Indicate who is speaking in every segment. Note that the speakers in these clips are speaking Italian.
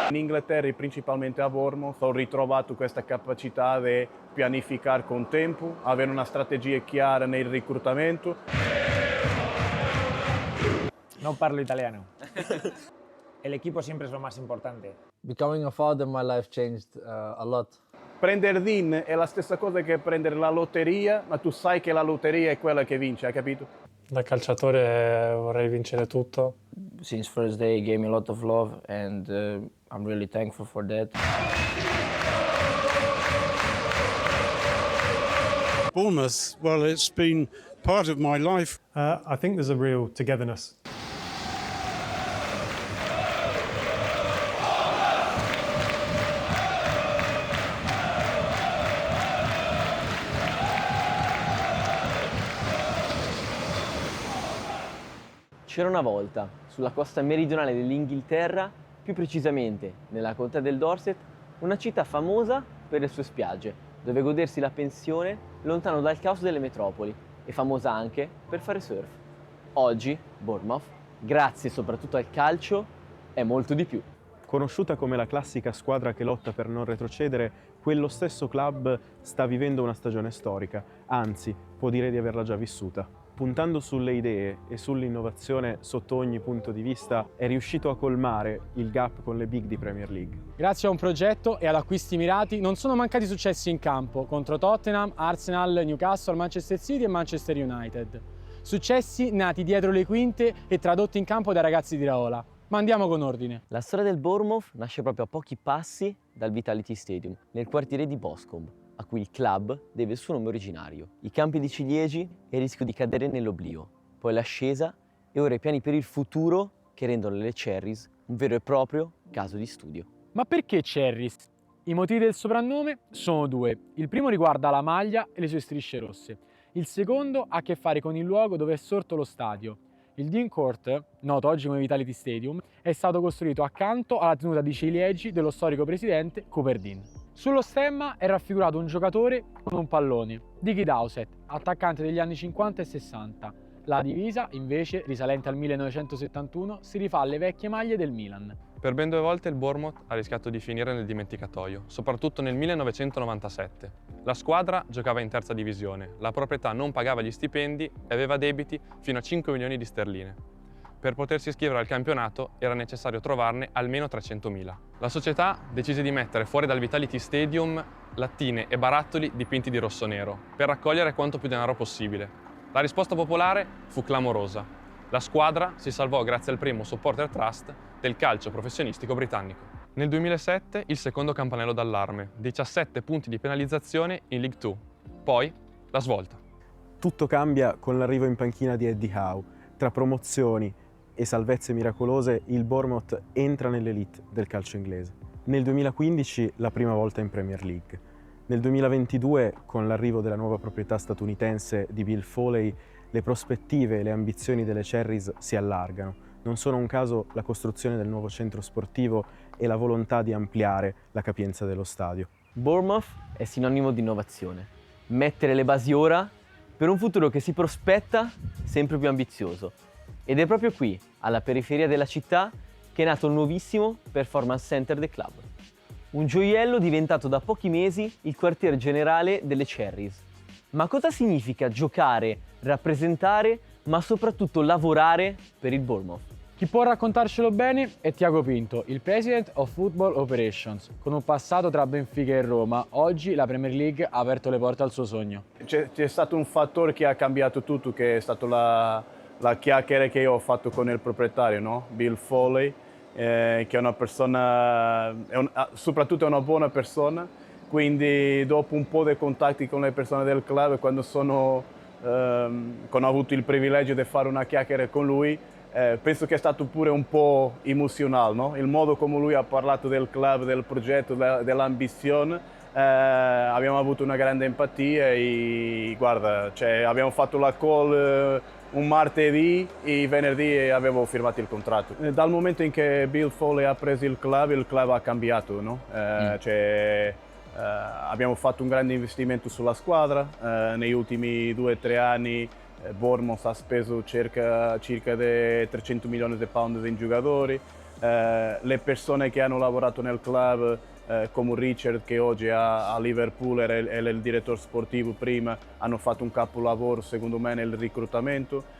Speaker 1: In Inghilterra, principalmente a Bournemouth, ho ritrovato questa capacità di pianificare con tempo, avere una strategia chiara nel reclutamento.
Speaker 2: No parlo italiano. El equipo siempre es lo más importante.
Speaker 3: Becoming a father, my life changed a lot.
Speaker 1: Prendere DIN è la stessa cosa che prendere la lotteria, ma tu sai che la lotteria è quella che vince, hai capito?
Speaker 4: Da calciatore vorrei vincere tutto.
Speaker 5: Since first day he gave me a lot of love and I'm really thankful for that.
Speaker 6: Bournemouth, well, it's been part of my life.
Speaker 4: I think there's a real togetherness.
Speaker 5: C'era una volta, sulla costa meridionale dell'Inghilterra, più precisamente nella contea del Dorset, una città famosa per le sue spiagge, dove godersi la pensione lontano dal caos delle metropoli e famosa anche per fare surf. Oggi, Bournemouth, grazie soprattutto al calcio, è molto di più.
Speaker 7: Conosciuta come la classica squadra che lotta per non retrocedere, quello stesso club sta vivendo una stagione storica, anzi, può dire di averla già vissuta. Puntando sulle idee e sull'innovazione sotto ogni punto di vista, è riuscito a colmare il gap con le big di Premier League.
Speaker 8: Grazie a un progetto e ad acquisti mirati non sono mancati successi in campo contro Tottenham, Arsenal, Newcastle, Manchester City e Manchester United. Successi nati dietro le quinte e tradotti in campo dai ragazzi di Iraola. Ma andiamo con ordine.
Speaker 5: La storia del Bournemouth nasce proprio a pochi passi dal Vitality Stadium, nel quartiere di Boscombe, a cui il club deve il suo nome originario. I campi di ciliegi e il rischio di cadere nell'oblio, poi l'ascesa e ora i piani per il futuro che rendono le Cherries un vero e proprio caso di studio.
Speaker 8: Ma perché Cherries? I motivi del soprannome sono due. Il primo riguarda la maglia e le sue strisce rosse. Il secondo ha a che fare con il luogo dove è sorto lo stadio. Il Dean Court, noto oggi come Vitality Stadium, è stato costruito accanto alla tenuta di ciliegi dello storico presidente Cooper Dean. Sullo stemma è raffigurato un giocatore con un pallone, Dickie Dowsett, attaccante degli anni 50 e 60. La divisa, invece, risalente al 1971, si rifà alle vecchie maglie del Milan.
Speaker 9: Per ben 2 volte il Bournemouth ha rischiato di finire nel dimenticatoio, soprattutto nel 1997. La squadra giocava in terza divisione, la proprietà non pagava gli stipendi e aveva debiti fino a 5 milioni di sterline. Per potersi iscrivere al campionato era necessario trovarne almeno 300.000. La società decise di mettere fuori dal Vitality Stadium lattine e barattoli dipinti di rosso-nero per raccogliere quanto più denaro possibile. La risposta popolare fu clamorosa. La squadra si salvò grazie al primo supporter trust del calcio professionistico britannico. Nel 2007 il secondo campanello d'allarme, 17 punti di penalizzazione in League 2. Poi la svolta.
Speaker 7: Tutto cambia con l'arrivo in panchina di Eddie Howe. Tra promozioni e salvezze miracolose, il Bournemouth entra nell'elite del calcio inglese. Nel 2015 la prima volta in Premier League. Nel 2022, con l'arrivo della nuova proprietà statunitense di Bill Foley, le prospettive e le ambizioni delle Cherries si allargano. Non sono un caso la costruzione del nuovo centro sportivo e la volontà di ampliare la capienza dello stadio.
Speaker 5: Bournemouth è sinonimo di innovazione. Mettere le basi ora per un futuro che si prospetta sempre più ambizioso. Ed è proprio qui, alla periferia della città, che è nato il nuovissimo Performance Center del club. Un gioiello diventato da pochi mesi il quartier generale delle Cherries. Ma cosa significa giocare, rappresentare, ma soprattutto lavorare per il Bournemouth?
Speaker 8: Chi può raccontarcelo bene è Tiago Pinto, il President of Football Operations. Con un passato tra Benfica e Roma, oggi la Premier League ha aperto le porte al suo sogno.
Speaker 1: C'è stato un fattore che ha cambiato tutto, che è stato la chiacchiera che io ho fatto con il proprietario, no? Bill Foley, che è una persona, soprattutto è una buona persona, quindi dopo un po' di contatti con le persone del club, quando ho avuto il privilegio di fare una chiacchiera con lui, penso che è stato pure un po' emozionale, no? Il modo come lui ha parlato del club, del progetto, dell'ambizione, abbiamo avuto una grande empatia e guarda, abbiamo fatto la call un martedì e venerdì avevo firmato il contratto. Dal momento in che Bill Foley ha preso il club ha cambiato, no? Abbiamo fatto un grande investimento sulla squadra, negli ultimi 2 o 3 anni Bournemouth ha speso circa di 300 milioni di pound in giocatori, le persone che hanno lavorato nel club, come Richard che oggi è a Liverpool è il direttore sportivo prima, hanno fatto un capolavoro secondo me nel reclutamento,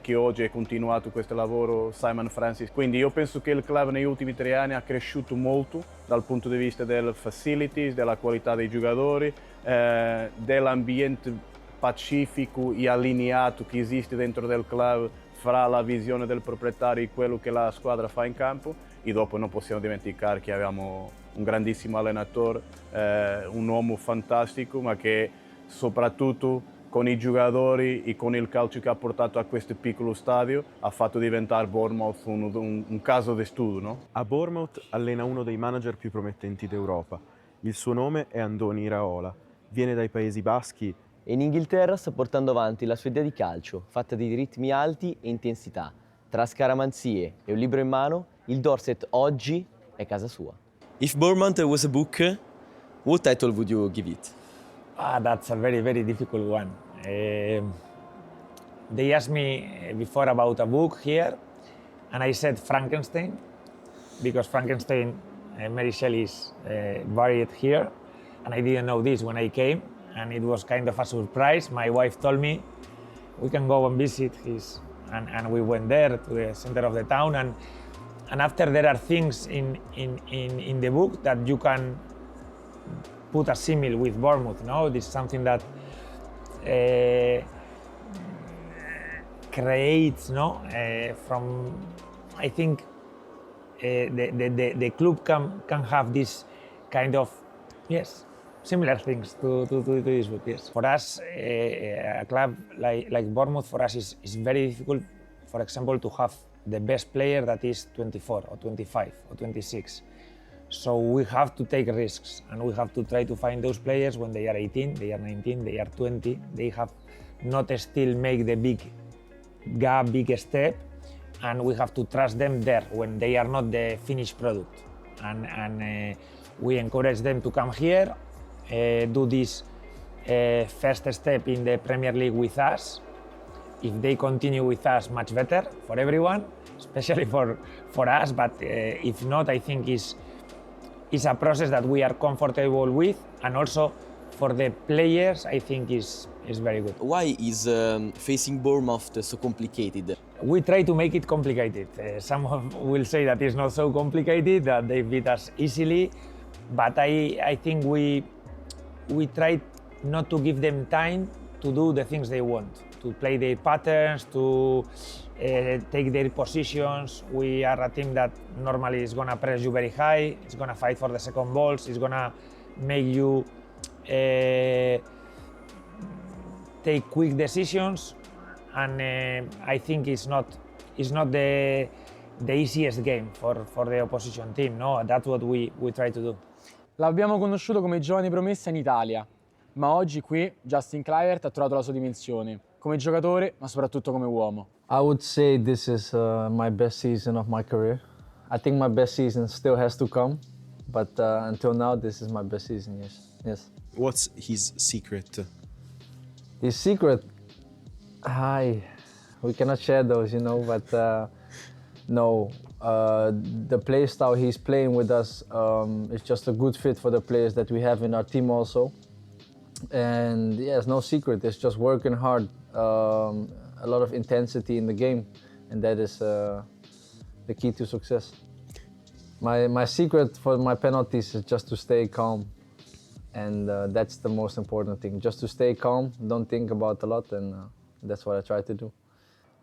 Speaker 1: che oggi è continuato questo lavoro Simon Francis. Quindi io penso che il club negli ultimi 3 anni ha cresciuto molto dal punto di vista delle facilities, della qualità dei giocatori, dell'ambiente pacifico e allineato che esiste dentro del club fra la visione del proprietario e quello che la squadra fa in campo. E dopo non possiamo dimenticare che abbiamo un grandissimo allenatore, un uomo fantastico, ma che soprattutto con i giocatori e con il calcio che ha portato a questo piccolo stadio ha fatto diventare Bournemouth un caso di studio, no?
Speaker 7: A Bournemouth allena uno dei manager più promettenti d'Europa. Il suo nome è Iraola, viene dai Paesi Baschi
Speaker 5: E in Inghilterra sta portando avanti la sua idea di calcio, fatta di ritmi alti e intensità. Tra scaramanzie e un libro in mano, il Dorset oggi è casa sua.
Speaker 10: If Bournemouth was a book, what title would you give it?
Speaker 2: That's a very, very difficult one. They asked me before about a book here, and I said Frankenstein, because Frankenstein, Mary Shelley is buried here, and I didn't know this when I came, and it was kind of a surprise. My wife told me, we can go and visit his, and we went there to the center of the town, and after there are things in the book that you can put a simile with Bournemouth, no? This is something that creates, no? From, I think the club can have this kind of, yes, similar things to this book, yes. For us, a club like Bournemouth, for us is very difficult, for example, to have the best player that is 24 or 25 or 26. So we have to take risks, and we have to try to find those players when they are 18, they are 19, they are 20. They have not still make the big gap, big step, and we have to trust them there when they are not the finished product. And we encourage them to come here, do this first step in the Premier League with us. If they continue with us, much better for everyone, especially for us. But if not, I think it's a process that we are comfortable with, and also for the players, I think is very good.
Speaker 10: Why is facing Bournemouth so complicated?
Speaker 2: We try to make it complicated. Some will say that it's not so complicated, that they beat us easily, but I think we try not to give them time to do the things they want, to play their patterns, to take their positions. We are a team that normally is gonna press you very high, it's gonna fight for the second balls, it's gonna make you take quick decisions, and I think it's not the easiest game for the opposition team. No, that's what we try to do.
Speaker 8: L'abbiamo conosciuto come giovane promessa in Italia, ma oggi qui Justin Kluivert ha trovato la sua dimensione, come giocatore ma soprattutto come uomo.
Speaker 3: I would say this is my best season of my career. I think my best season still has to come, but until now this is my best season, yes.
Speaker 7: What's his secret?
Speaker 3: His secret? We cannot share those, but no. The play style he's playing with us is just a good fit for the players that we have in our team also. And yeah, it's no secret, it's just working hard, a lot of intensity in the game, and that is the key to success. My secret for my penalties is just to stay calm, and that's the most important thing, just to stay calm, don't think about a lot, and that's what I try to do.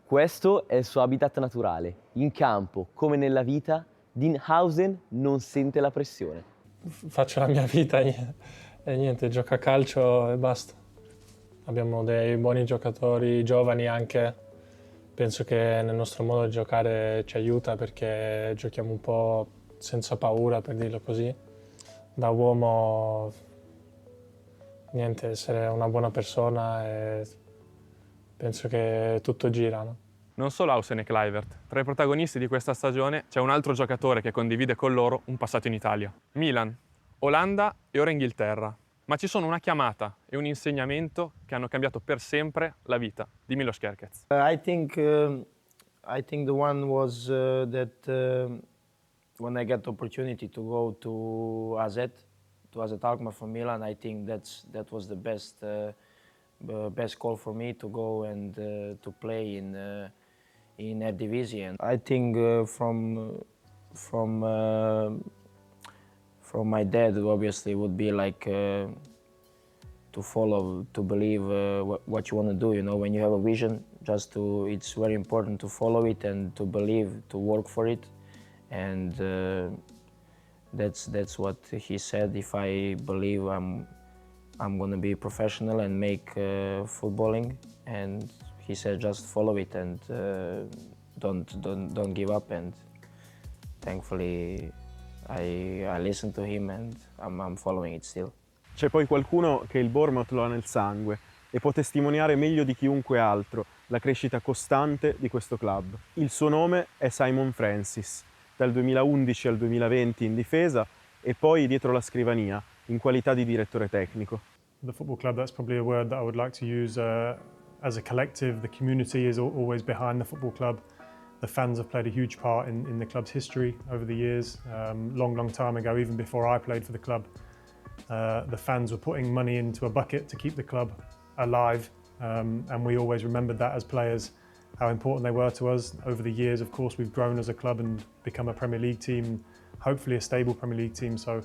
Speaker 5: Questo è il suo habitat naturale. In campo, come nella vita, Dean Huijsen non sente la pressione.
Speaker 4: Faccio la mia vita e niente, gioco a calcio e basta. Abbiamo dei buoni giocatori, giovani anche. Penso che nel nostro modo di giocare ci aiuta perché giochiamo un po' senza paura, per dirlo così. Da uomo, niente, essere una buona persona e penso che tutto gira, no?
Speaker 9: Non solo Huijsen e Kluivert, tra i protagonisti di questa stagione c'è un altro giocatore che condivide con loro un passato in Italia. Milan, Olanda e ora Inghilterra. Ma ci sono una chiamata e un insegnamento che hanno cambiato per sempre la vita di Kerkez.
Speaker 11: I think the one was that When I get the opportunity to go to AZ Alkmaar from Milan, I think that was the best call for me to go and to play in Eredivisie. And I think from my dad, obviously, would be like to follow, to believe what you want to do. You know, when you have a vision, it's very important to follow it and to believe, to work for it. And that's what he said. If I believe I'm going to be professional and make footballing, and he said just follow it and don't give up. And thankfully I listened to him and I'm following it still.
Speaker 7: C'è poi qualcuno che il Bournemouth lo ha nel sangue e può testimoniare meglio di chiunque altro la crescita costante di questo club. Il suo nome è Simon Francis, dal 2011 al 2020 in difesa e poi dietro la scrivania in qualità di direttore tecnico.
Speaker 12: The football club, that's probably a word that I would like to use. As a collective, the community is always behind the football club. The fans have played a huge part in the club's history over the years. Long time ago, even before I played for the club, the fans were putting money into a bucket to keep the club alive, and we always remembered that as players, how important they were to us. Over the years, of course, we've grown as a club and become a Premier League team, hopefully a stable Premier League team, so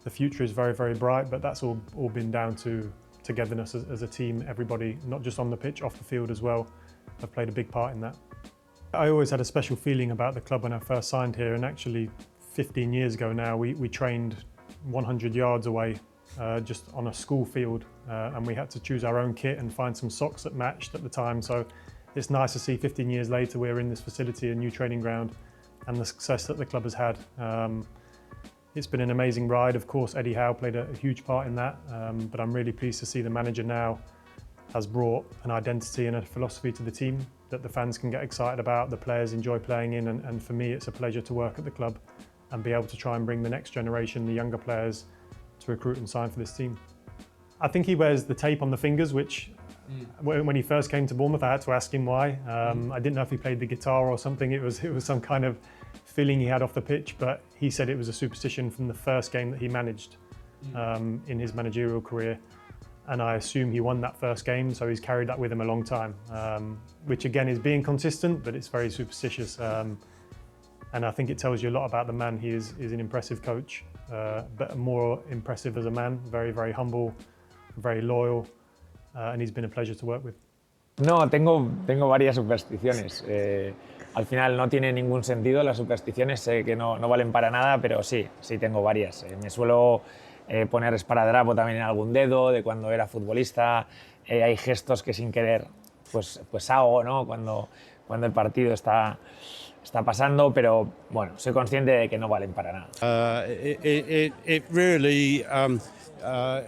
Speaker 12: the future is very, very bright, but that's all been down to togetherness as a team. Everybody, not just on the pitch, off the field as well, have played a big part in that. I always had a special feeling about the club when I first signed here, and actually 15 years ago now, we trained 100 yards away just on a school field, and we had to choose our own kit and find some socks that matched at the time. So it's nice to see 15 years later we're in this facility, a new training ground, and the success that the club has had. It's been an amazing ride. Of course, Eddie Howe played a huge part in that, but I'm really pleased to see the manager now has brought an identity and a philosophy to the team that the fans can get excited about, the players enjoy playing in, and for me it's a pleasure to work at the club and be able to try and bring the next generation, the younger players, to recruit and sign for this team. I think he wears the tape on the fingers, which when he first came to Bournemouth I had to ask him why. I didn't know if he played the guitar or something. It was some kind of feeling he had off the pitch, but he said it was a superstition from the first game that he managed in his managerial career. And I assume he won that first game, so he's carried that with him a long time, which again is being consistent, but it's very superstitious. And I think it tells you a lot about the man. He is an impressive coach, but more impressive as a man, very, very humble, very loyal, and he's been a pleasure to work with.
Speaker 2: No, tengo varias supersticiones. Al final no tiene ningún sentido las supersticiones, sé que no valen para nada, pero sí tengo varias. Me suelo poner esparadrapo también en algún dedo, de cuando era futbolista. Hay gestos que sin querer pues hago, ¿no? Cuando el partido está pasando, pero bueno, soy consciente de que no valen para nada.
Speaker 6: It really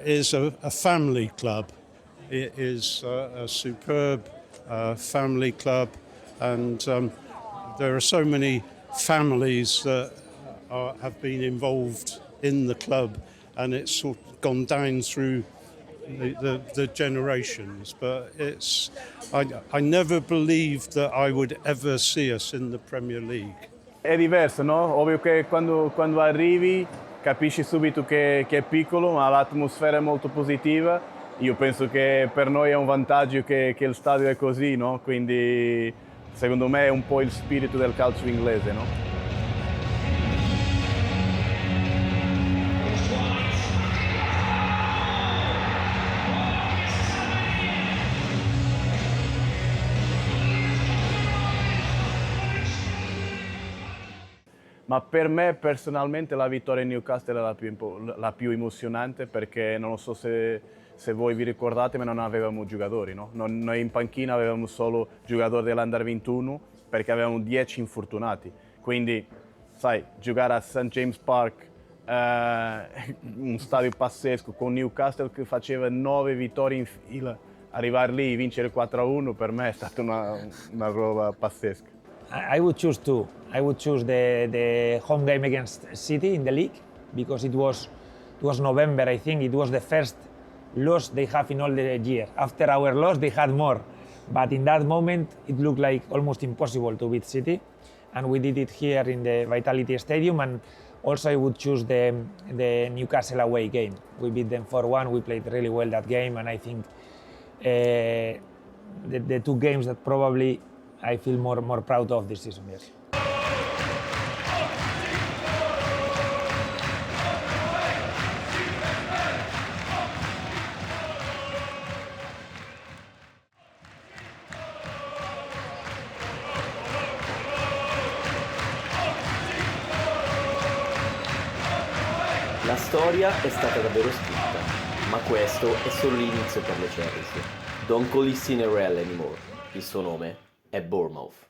Speaker 6: is a family club. It is a superb family club, and there are so many families that have been involved in the club, and it's sort of gone down through the generations. But I never believed that I would ever see us in the Premier League.
Speaker 1: È diverso, no? Ovvio che quando arrivi capisci subito che è piccolo, ma l'atmosfera è molto positiva. Io penso che per noi è un vantaggio che il stadio è così, no? Quindi secondo me è un po' il spirito del calcio inglese, no? Ma per me personalmente la vittoria in Newcastle è la più emozionante, perché non so se voi vi ricordate, ma non avevamo giocatori, no? Noi in panchina avevamo solo giocatori dell'Under 21 perché avevamo 10 infortunati. Quindi, sai, giocare a St. James Park, un stadio pazzesco, con Newcastle che faceva 9 vittorie in fila, arrivare lì e vincere 4-1 per me è stata una roba pazzesca.
Speaker 2: I would choose two. I would choose the home game against City in the league, because it was November, I think. It was the first loss they have in all the year. After our loss, they had more. But in that moment, it looked like almost impossible to beat City. and we did it here in the Vitality Stadium. And also I would choose the Newcastle away game. We beat them 4-1, we played really well that game, and I think the two games that probably I feel more proud of this season, yes.
Speaker 10: La storia è stata davvero scritta, ma questo è solo l'inizio per le Cherries. Don't call it Cinderella anymore. Il suo nome è Bournemouth.